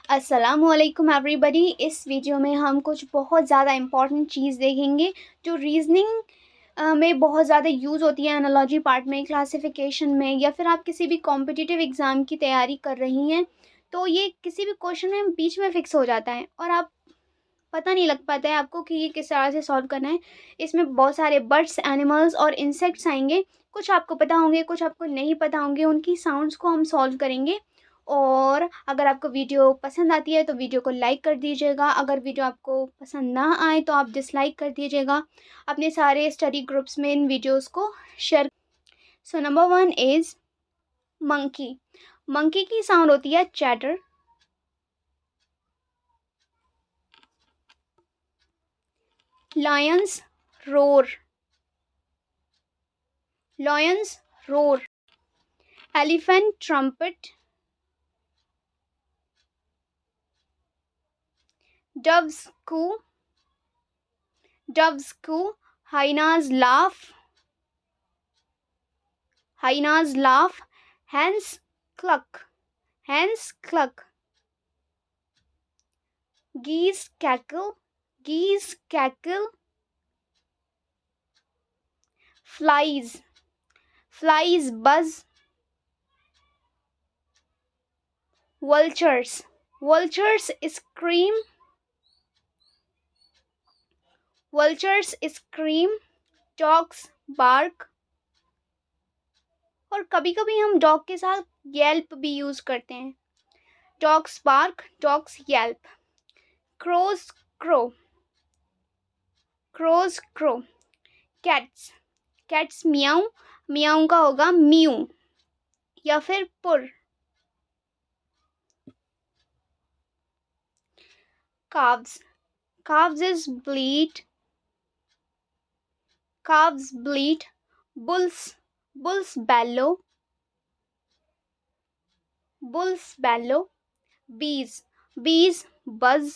अस्सलामुअलैकुम एवरीबॉडी। इस वीडियो में हम कुछ बहुत ज़्यादा इम्पॉर्टेंट चीज़ देखेंगे जो रीजनिंग में बहुत ज़्यादा यूज़ होती है, एनालॉजी पार्ट में, क्लासिफिकेशन में, या फिर आप किसी भी कॉम्पिटिटिव एग्ज़ाम की तैयारी कर रही हैं तो ये किसी भी क्वेश्चन में बीच में फ़िक्स हो जाता है और आप पता नहीं लग पाता है आपको कि ये किस तरह से सॉल्व करना है। इसमें बहुत सारे बर्ड्स, एनिमल्स और इंसेक्ट्स आएंगे। कुछ आपको पता होंगे, कुछ आपको नहीं पता होंगे। उनकी साउंड्स को हम सॉल्व करेंगे। और अगर आपको वीडियो पसंद आती है तो वीडियो को लाइक कर दीजिएगा। अगर वीडियो आपको पसंद ना आए तो आप डिसलाइक कर दीजिएगा। अपने सारे स्टडी ग्रुप्स में इन वीडियोस को share. So number 1 is monkey. Monkey की साउंड होती है chatter. Lions roar. Lions roar. Elephant trumpet. Doves coo. Doves coo. Hyenas laugh. Hyenas laugh. Hens cluck. Hens cluck. Geese cackle. Geese cackle. Flies. Flies buzz. Vultures. Vultures scream. Vultures scream. Dogs bark. और कभी कभी हम dog के साथ Yelp भी use करते हैं। Dogs bark, dogs yelp. Crows crow. Crows crow. Cats. Cats meow. Meow का होगा म्यू या फिर पुर। calves. calves is bleat. calves bleat. bulls. bulls bellow. bulls bellow. bees. bees buzz.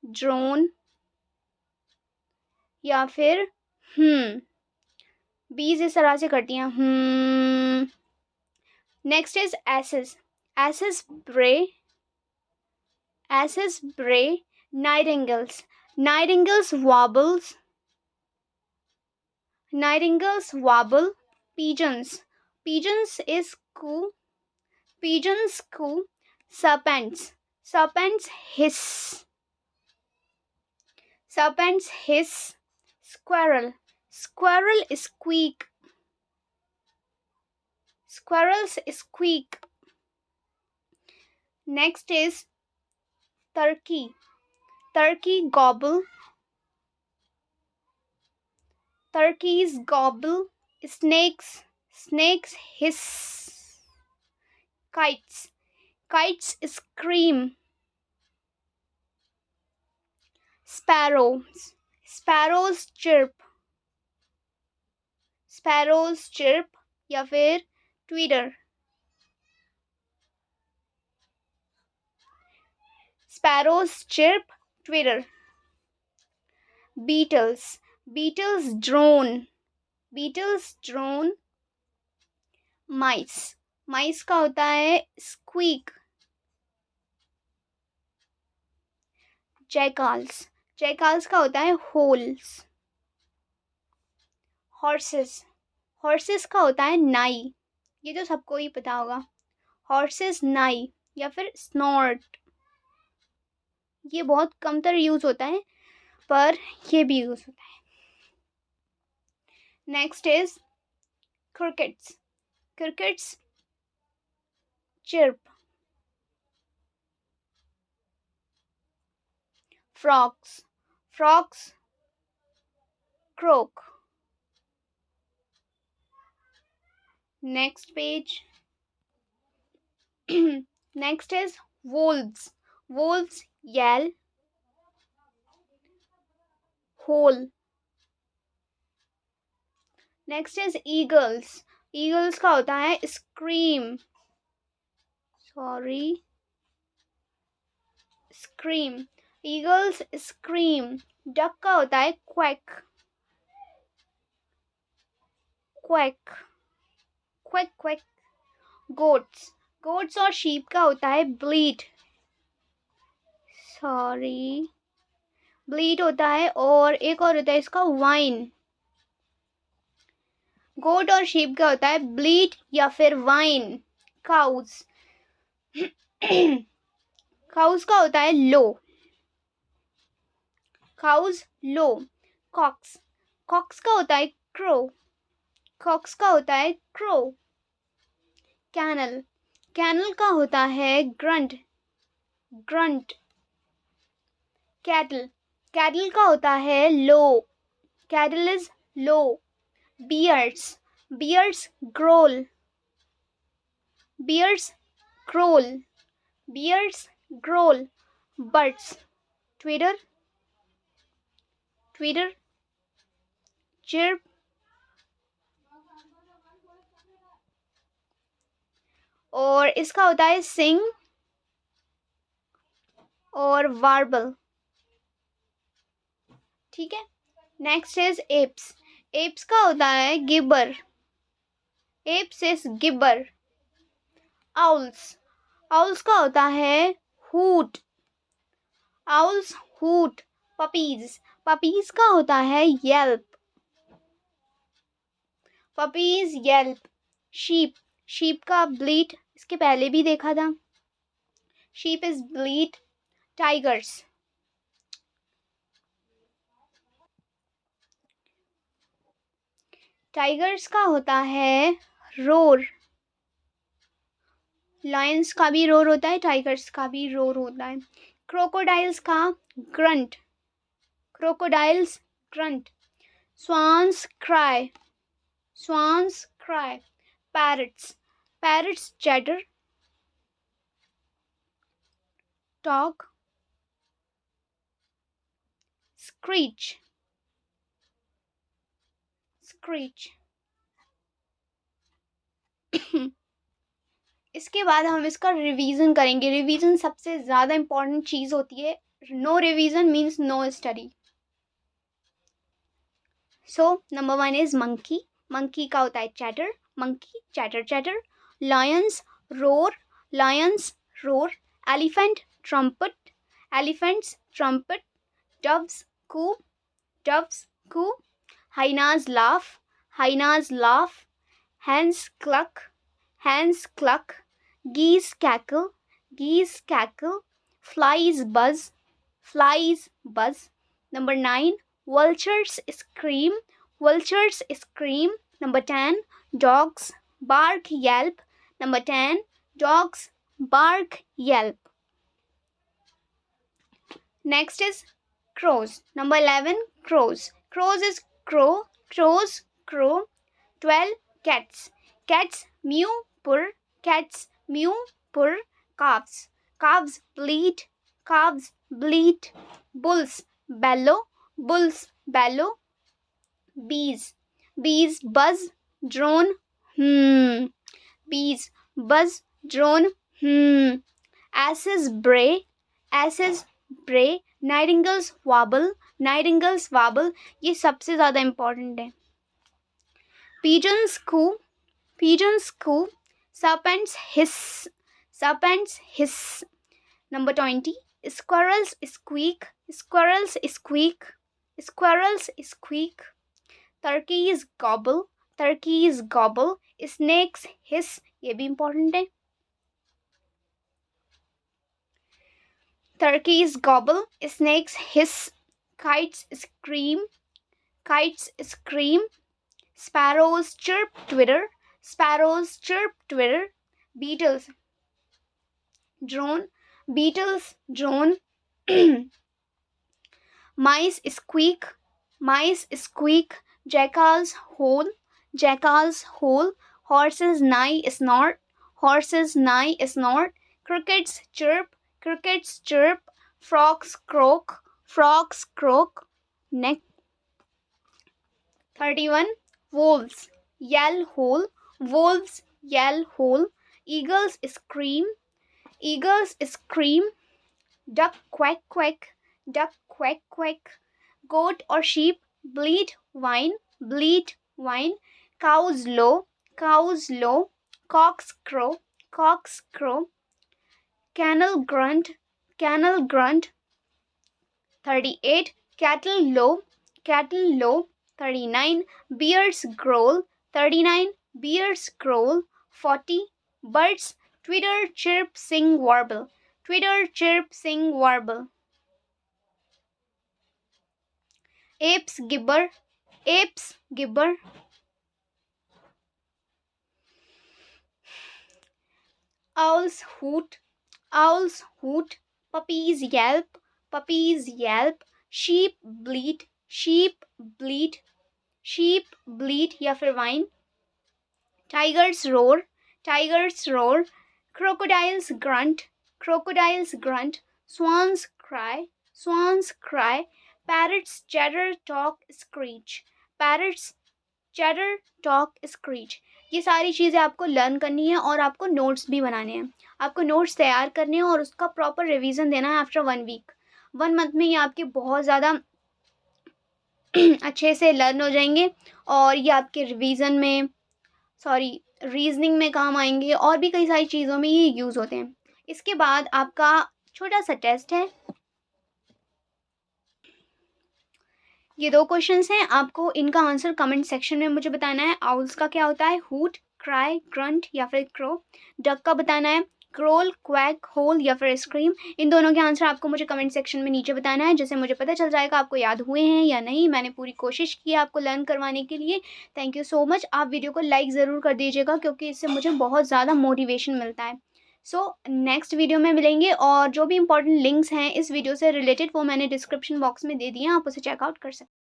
drone या फिर bees इस तरह से करती हैं next is asses. asses bray. asses bray. nightingales. nightingales wobbles. nightingales wobble. pigeons. pigeons is coo. pigeons coo. serpents. serpents hiss. serpents hiss. squirrel. squirrel squeak. squirrels squeak. Next is turkey. turkey gobble. turkeys gobble. snakes. snakes hiss. kites. kites scream. sparrows. sparrows chirp. sparrows chirp या फिर twitter. sparrows chirp, twitter. beetles. beetles drone. beetles drone. mice. mice का होता है squeak. jackals. jackals का होता है holes. horses. horses का होता है नाई. ये तो सबको ही पता होगा. horses नाई या फिर snort. ये बहुत कमतर यूज होता है पर ये भी यूज होता है. Next is crickets. crickets chirp. frogs. frogs croak. Next page. Next is wolves. wolves yell. Whole. Next is eagles. eagles का होता है scream. Sorry. scream. eagles scream. duck का होता है quack. quack. quack quack. goats. Goats और sheep का होता है ब्लीट, ब्लीट होता है, और एक और होता है इसका वाइन। गोट और शीप का होता है ब्लीट या फिर वाइन। काउज काउज का होता है लो, काउज लो। कॉक्स कॉक्स का होता है क्रो, कॉक्स का होता है क्रो। कैनल कैनल का होता है ग्रंट, ग्रंट। कैटल कैटल का होता है low, cattle is low. Bears bears growl, bears growl, bears growl. Birds twitter, twitter, chirp. और इसका होता है सिंग और वार्बल। ठीक है, नेक्स्ट इज एप्स। एप्स का होता है गिबर, एप्स इज गिबर। आउल्स आउल्स का होता है hoot, owls hoot. Puppies puppies का होता है Yelp, puppies Yelp. Sheep sheep का ब्लीट इसके पहले भी देखा था, शीप इज ब्लीट। टाइगर्स टाइगर्स का होता है रोर, लायंस का भी रोर होता है, टाइगर्स का भी रोर होता है। क्रोकोडाइल्स का grunt, crocodiles grunt. Swans cry, swans cry. Parrots parrots chatter, talk, screech, screech. इसके बाद हम इसका रिवीजन करेंगे। रिवीजन सबसे ज़्यादा इम्पॉर्टेंट चीज़ होती है, no revision means no study. So number 1 is monkey, monkey का होता है chatter, monkey chatter chatter. Lions roar, lions roar. Elephant trumpet, elephants trumpet. Doves coo, doves coo. Hyenas laugh, hyenas laugh. Hens cluck, hens cluck. Geese cackle, geese cackle. Flies buzz, flies buzz. Number 9, vultures scream, vultures scream. Number 10, dogs bark yelp. Number 10, dogs bark yelp. Next is crows. Number 11, crows. Crows is crow, crows crow. 12, cats, cats mew purr, cats mew purr. Calves, calves bleat, calves bleat. Bulls bellow, bulls bellow. Bees, bees buzz drone hmm, bees buzz drone hmm. Asses bray, asses bray. Nightingales wobble, nightingales wobble. ये सबसे ज़्यादा important है। Pigeons coo, pigeons coo. Serpents hiss, serpents hiss. Number 20, squirrels squeak, squirrels squeak, squirrels squeak. Turkeys gobble, turkeys gobble. Snakes hiss, ये भी important है। Turkeys gobble, snakes hiss. Kites scream, kites scream. Sparrows chirp twitter, sparrows chirp twitter. Beetles drone, beetles drone. Mice squeak, mice squeak. Jackals howl, jackals howl. Horses neigh snort, horses neigh snort. Crickets chirp, crickets chirp. Frogs croak, frogs croak. Next 31, wolves yell howl, wolves yell howl. Eagles scream, eagles scream. Duck quack quack, duck quack quack. Goat or sheep bleat whine, bleat whine. Cows low, cows low. Cocks crow, cocks crow, camel grunt, 38, cattle low, 39, bears growl, 39, bears growl, 40, birds twitter, chirp, sing, warble, twitter, chirp, sing, warble, apes gibber, owls hoot, puppies yelp, sheep bleat, या फिर whine, tigers roar, crocodiles grunt, swans cry, parrots chatter, talk, screech, ये सारी चीज़ें आपको learn करनी है और आपको नोट्स भी बनाने हैं, आपको नोट्स तैयार करने हैं और उसका प्रॉपर रिवीजन देना है आफ्टर 1 वीक। 1 मंथ में ये आपके बहुत ज़्यादा अच्छे से लर्न हो जाएंगे और ये आपके रीजनिंग में काम आएंगे और भी कई सारी चीज़ों में ये यूज़ होते हैं। इसके बाद आपका छोटा सा टेस्ट है, ये 2 क्वेश्चंस हैं, आपको इनका आंसर कमेंट सेक्शन में मुझे बताना है। आउल्स का क्या होता है, हूट, क्राई, ग्रंट या फिर क्रो। डक का बताना है, क्रोल, क्वैक, होल या फिर स्क्रीम। इन दोनों के आंसर आपको मुझे कमेंट सेक्शन में नीचे बताना है, जिससे मुझे पता चल जाएगा आपको याद हुए हैं या नहीं। मैंने पूरी कोशिश की है आपको लर्न करवाने के लिए। Thank you so much. आप वीडियो को लाइक ज़रूर कर दीजिएगा क्योंकि इससे मुझे बहुत ज़्यादा मोटिवेशन मिलता है। नेक्स्ट वीडियो में मिलेंगे और जो भी इंपॉर्टेंट लिंक्स हैं इस वीडियो से रिलेटेड वो मैंने डिस्क्रिप्शन बॉक्स में दे दिए हैं, आप उसे चेकआउट कर सकते हैं।